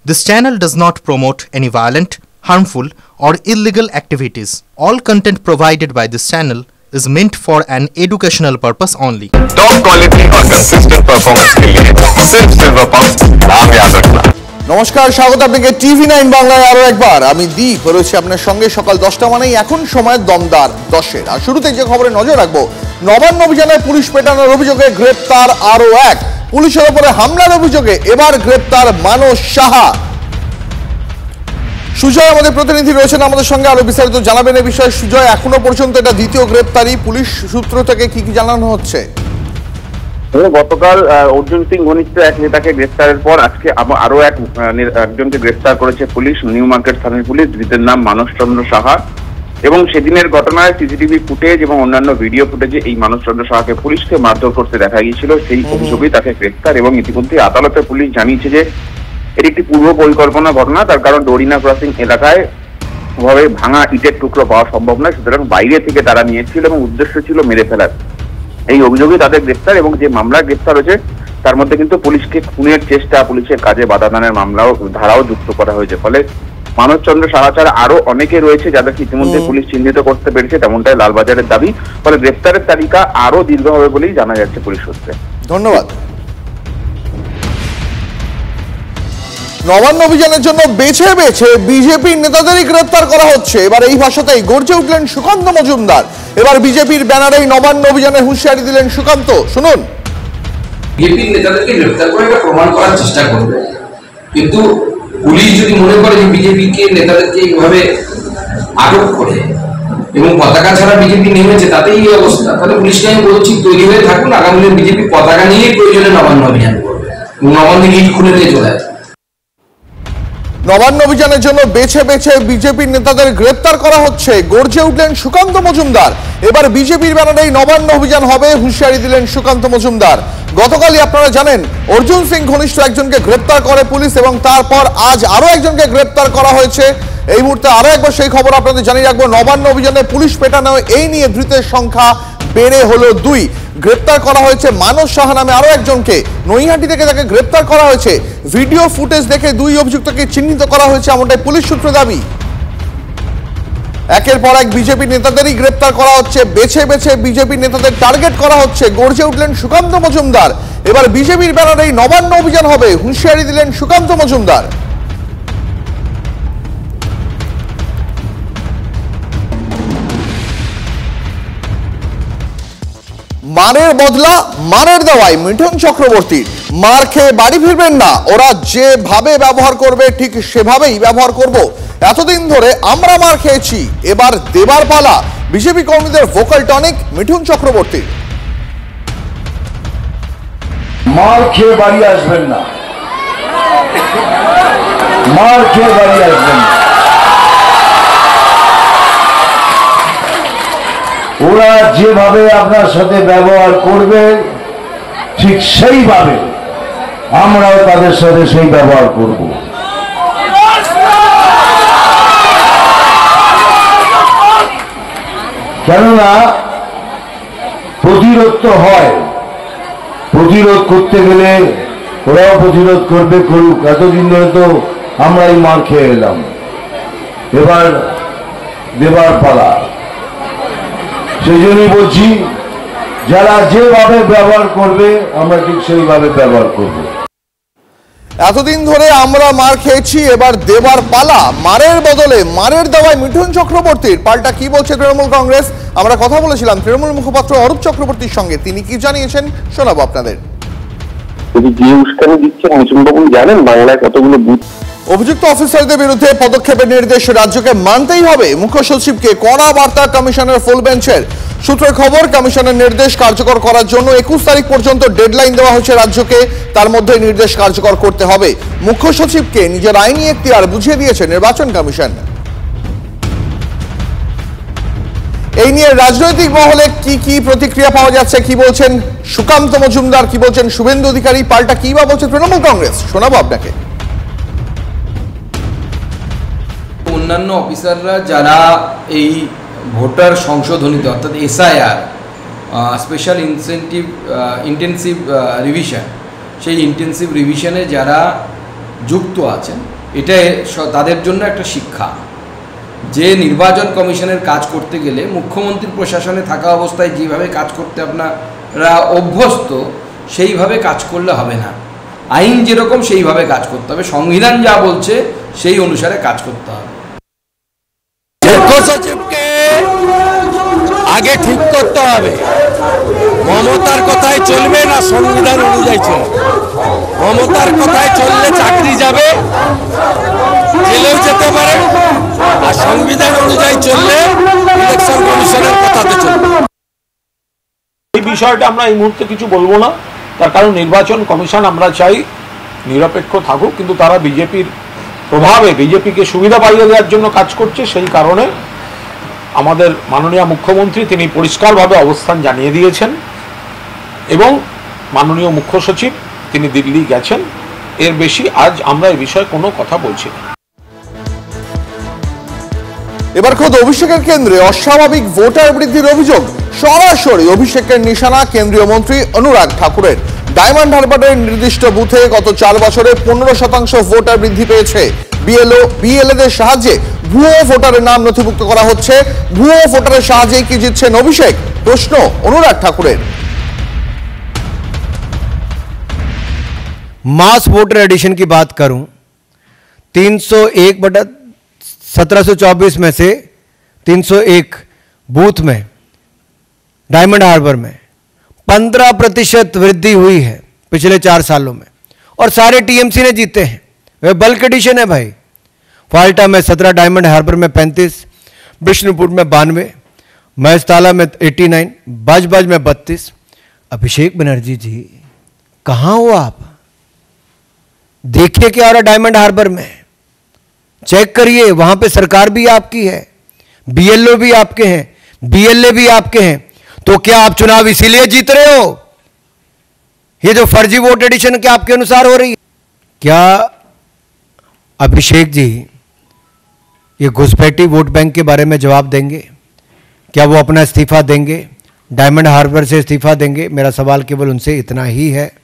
This channel does not promote any violent, harmful, or illegal activities. All content provided by this channel is meant for an educational purpose only. Top quality और consistent performance के लिए सिर्फ silver pump नाम याद रखना। নমস্কার, স্বাগত আপনাকে টিভি9 বাংলায় আরো একবার। আমি দীপ রয়েছি আপনার সঙ্গে সকাল 10টা মানেই এখন সময় দমদার 10-এর। আর শুরুতে যে খবরে নজর রাখবো, নবান্ন অভিযানে পুলিশ পেটানোর অভিযোগে গ্রেপ্তার আরো এক। পুলিশের উপরে হামলার অভিযোগে এবার গ্রেপ্তার মানস সাহা। সুজয় আমাদের প্রতিনিধি রয়েছেন আমাদের সঙ্গে, আরো বিস্তারিত জানাবেন এই বিষয়ে। সুজয়, এখনো পর্যন্ত এটা দ্বিতীয় গ্রেপ্তারি, পুলিশ সূত্র থেকে কি জানানো হচ্ছে? গতকাল অর্জুন সিং ঘনিষ্ঠ এক নেতাকে গ্রেফতারের পর আজকে আরো একজনকে গ্রেফতার করেছে পুলিশ। নিউ মার্কেট থানার পুলিশ, ধৃতের নাম মানস চন্দ্র সাহা। এবং সেদিনের ঘটনায় সিসিটিভি ফুটেজ এবং অন্যান্য ভিডিও ফুটেজে এই মানস চন্দ্র সাহাকে পুলিশকে মারধর করতে দেখা গিয়েছিল। সেই অভিযোগেই তাকে গ্রেফতার। এবং ইতিমধ্যে আদালতে পুলিশ জানিয়েছে যে এটি একটি পূর্ব পরিকল্পনা ঘটনা। তার কারণ ডোরিনা ক্রসিং এলাকায় ভাবে ভাঙা ইটের টুকরো পাওয়া সম্ভব নয়, সুতরাং বাইরে থেকে তারা নিয়েছিল এবং উদ্দেশ্য ছিল মেরে ফেলার। এই অভিযোগে তাদের গ্রেফতার। এবং যে মামলায় গ্রেফতার হয়েছে তার মধ্যে কিন্তু পুলিশকে খুনের চেষ্টা, পুলিশের কাজে বাধা দানের মামলাও ধারাও যুক্ত করা হয়েছে। ফলে মানস চন্দ্র সাহা ছাড়া আরো অনেকে রয়েছে যাদেরকে ইতিমধ্যে পুলিশ চিহ্নিত করতে পেরেছে, তেমনটাই লালবাজারের দাবি। ফলে গ্রেফতারের তালিকা আরো দীর্ঘ হবে বলেই জানা যাচ্ছে পুলিশ সূত্রে। ধন্যবাদ। নবান্ন অভিযানের জন্য বেছে বেছে বিজেপির নেতাদেরই গ্রেপ্তার করা হচ্ছে। এবার এই ভাষাতেই গর্জে উঠলেন সুকান্ত মজুমদার। এবার বিজেপির ব্যানারেই নবান্ন অভিযানে হুঁশিয়ারি দিলেন সুকান্ত। শুনুন। বিজেপির নেতাদেরকে গ্রেপ্তার করে এটা প্রমাণ করার চেষ্টা করবে, কিন্তু পুলিশ যদি মনে করে যে বিজেপিকে নেতাদেরকে এইভাবে আটক করে এবং পতাকা ছাড়া বিজেপি নেমেছে তাতেই এই অবস্থা, তাহলে পুলিশকে আমি বলছি তৈরি হয়ে থাকুন, আগামী দিনে বিজেপি পতাকা নিয়েই প্রয়োজনে নবান্ন অভিযান করবে এবং নবান্ন গিট খুলে দিয়ে চলে আসবে। নবান্ন অভিযানের জন্য বেছে বেছে বিজেপির নেতাদের গ্রেপ্তার করা হচ্ছে, গর্জে উঠলেন সুকান্ত মজুমদার। এবার বিজেপির ব্যানারেই নবান্ন অভিযান হবে, হুঁশিয়ারি দিলেন সুকান্ত মজুমদার। গতকালই আপনারা জানেন অর্জুন সিং ঘনিষ্ঠ একজনকে গ্রেপ্তার করে পুলিশ এবং তারপর আজ আরো একজনকে গ্রেপ্তার করা হয়েছে। এই মুহূর্তে আরো একবার সেই খবর আপনাদের জানিয়ে রাখবো, নবান্ন অভিযানে পুলিশ পেটানো এই নিয়ে ধৃতের সংখ্যা বেড়ে হলো 2। গ্রেপ্তার করা হয়েছে মানস সাহা নামে আরো একজনকে। নৈহাটি থেকে তাকে গ্রেপ্তার করা হয়েছে। ভিডিও ফুটেজ দেখে 2 অভিযুক্তকে চিহ্নিত করা হয়েছে, এমনটাই পুলিশ সূত্র দাবি। একের পর এক বিজেপি নেতাদেরই গ্রেপ্তার করা হচ্ছে, বেছে বেছে বিজেপি নেতাদের টার্গেট করা হচ্ছে, গর্জে উঠলেন সুকান্ত মজুমদার। এবার বিজেপির ব্যানারেই নবান্ন অভিযান হবে, হুঁশিয়ারি দিলেন সুকান্ত মজুমদার। মারের বদলা মারের দেওয়ায় মিঠুন চক্রবর্তীর। মার খেয়ে বাড়ি ফিরবেন না, ওরা যেভাবে ব্যবহার করবে ঠিক সেভাবেই ব্যবহার করব। এতদিন ধরে আমরা মার খেয়েছি, এবার দেবার পালা। বিজেপি কর্মীদের ভোকাল টনিক মিঠুন চক্রবর্তীর। মার খেয়ে বাড়ি আসবেন না, মার খেয়ে বাড়ি আসবেন না। ওরা যেভাবে আপনার সাথে ব্যবহার করবে ঠিক সেইভাবে আমরাও তাদের সাথে সেই ব্যবহার করব। কেননা প্রতিরোধ তো হয়, প্রতিরোধ করতে গেলে ওরাও প্রতিরোধ করবে, করুক। এতদিন ধরে তো আমরাই মার খেয়ে এলাম, এবার দেবার পালা। সেই জন্যই বলছি, যারা যেভাবে ব্যবহার করবে আমরা ঠিক সেইভাবে ব্যবহার করব। এতদিন ধরে আমরা মার খেয়েছি, এবার দেবার পালা। মারের বদলে মারের দেওয়ায় মিঠুন চক্রবর্তীর। পাল্টা কি বলছে তৃণমূল কংগ্রেস? আমরা কথা বলেছিলাম তৃণমূল মুখপাত্র অরূপ চক্রবর্তীর সঙ্গে, তিনি কি জানিয়েছেন শোনাবো আপনাদের। যে উস্কানি দিচ্ছেন মিঠুনবাবু জানেন বাংলায় কতগুলো বুথ। অভিযুক্ত অফিসারদের বিরুদ্ধে পদক্ষেপের নির্দেশ রাজ্যকে মানতেই হবে, মুখ্য সচিবকে কড়া বার্তা কমিশনের ফুল বেঞ্চের। সূত্রের খবর, কমিশনের নির্দেশ কার্যকর করার জন্য 21 তারিখ পর্যন্ত ডেডলাইন দেওয়া হয়েছে রাজ্যকে, তার মধ্যে নির্দেশ কার্যকর করতে হবে। মুখ্য সচিবকে নিজের আইনি এখতিয়ার বুঝিয়ে দিয়েছে নির্বাচন কমিশন। এই নিয়ে রাজনৈতিক মহলে কি প্রতিক্রিয়া পাওয়া যাচ্ছে, কি বলছেন সুকান্ত মজুমদার, কি বলছেন শুভেন্দু অধিকারী, পাল্টা কি বা বলছে তৃণমূল কংগ্রেস, শোনাবো আপনাকে। অন্যান্য অফিসাররা যারা এই ভোটার সংশোধনীতে অর্থাৎ SIR স্পেশাল ইন্টেন্সিভ রিভিশন, সেই ইন্টেন্সিভ রিভিশনে যারা যুক্ত আছেন, এটা তাদের জন্য একটা শিক্ষা যে নির্বাচন কমিশনের কাজ করতে গেলে মুখ্যমন্ত্রীর প্রশাসনে থাকা অবস্থায় যেভাবে কাজ করতে আপনারা অভ্যস্ত সেইভাবে কাজ করলে হবে না। আইন যেরকম সেইভাবে কাজ করতে হবে, সংবিধান যা বলছে সেই অনুসারে কাজ করতে হবে। মুখ্য সচিবকে আগে ঠিক করতে হবে মমতার কথায় চলবে না সংবিধান অনুযায়ী চলবে। মমতার কথায় চললে চাকরি যাবে, জেলেও যেতে পারে, আর সংবিধান অনুযায়ী চললে ইলেকশন কমিশনের কথাতে চলবে। এই বিষয়টা আমরা এই মুহূর্তে কিছু বলবো না, তার কারণ নির্বাচন কমিশন আমরা চাই নিরপেক্ষ থাকুক, কিন্তু তারা বিজেপির প্রভাবে বিজেপিকে সুবিধা পাইয়ে দেওয়ার জন্য কাজ করছে। সেই কারণে আমাদের মাননীয় মুখ্যমন্ত্রী তিনি পরিষ্কারভাবে অবস্থান জানিয়ে দিয়েছেন এবং মাননীয় মুখ্য সচিব তিনি দিল্লি গেছেন। এর বেশি আজ আমরা এই বিষয়ে কোনো কথা বলছি না। এবার খোদ অভিষেকের কেন্দ্রে অস্বাভাবিক ভোটার বৃদ্ধির অভিযোগ। সরাসরি অভিষেকের নিশানা কেন্দ্রীয় মন্ত্রী অনুরাগ ঠাকুরের। ডায়মন্ড হারবারের নির্দিষ্ট বুথে গত 4 বছরে 15% ভোটার বৃদ্ধি পেয়েছে। বিএলএদের সাহায্যে ভুয়ো ভোটারের নাম নথিভুক্ত করা হচ্ছে। ভুয়ো ভোটারের সাহায্যে কি জিতছেন অভিষেক? প্রশ্ন অনুরাগ ঠাকুরের। मास वोटर एडिशन की बात करूं, 301/1724 में से 301 बूथ में डायमंड हार्बर में 15% वृद्धि हुई है पिछले 4 सालों में, और सारे टीएमसी ने जीते हैं। वे बल्क एडिशन है भाई। फाल्टा में 17, डायमंड हार्बर में 35, विष्णुपुर में 92, महेशताला में 89, बाजबाज में 32। अभिषेक बनर्जी जी कहाँ हो आप? देखिए क्या हो रहा डायमंड हार्बर में, चेक करिए। वहां पे सरकार भी आपकी है, बीएलओ भी आपके हैं, बीएलए भी आपके हैं। तो क्या आप चुनाव इसीलिए जीत रहे हो? ये जो फर्जी वोट एडिशन क्या आपके अनुसार हो रही है? क्या अभिषेक जी ये घुसपैठी वोट बैंक के बारे में जवाब देंगे? क्या वो अपना इस्तीफा देंगे, डायमंड हार्बर से इस्तीफा देंगे? मेरा सवाल केवल उनसे इतना ही है।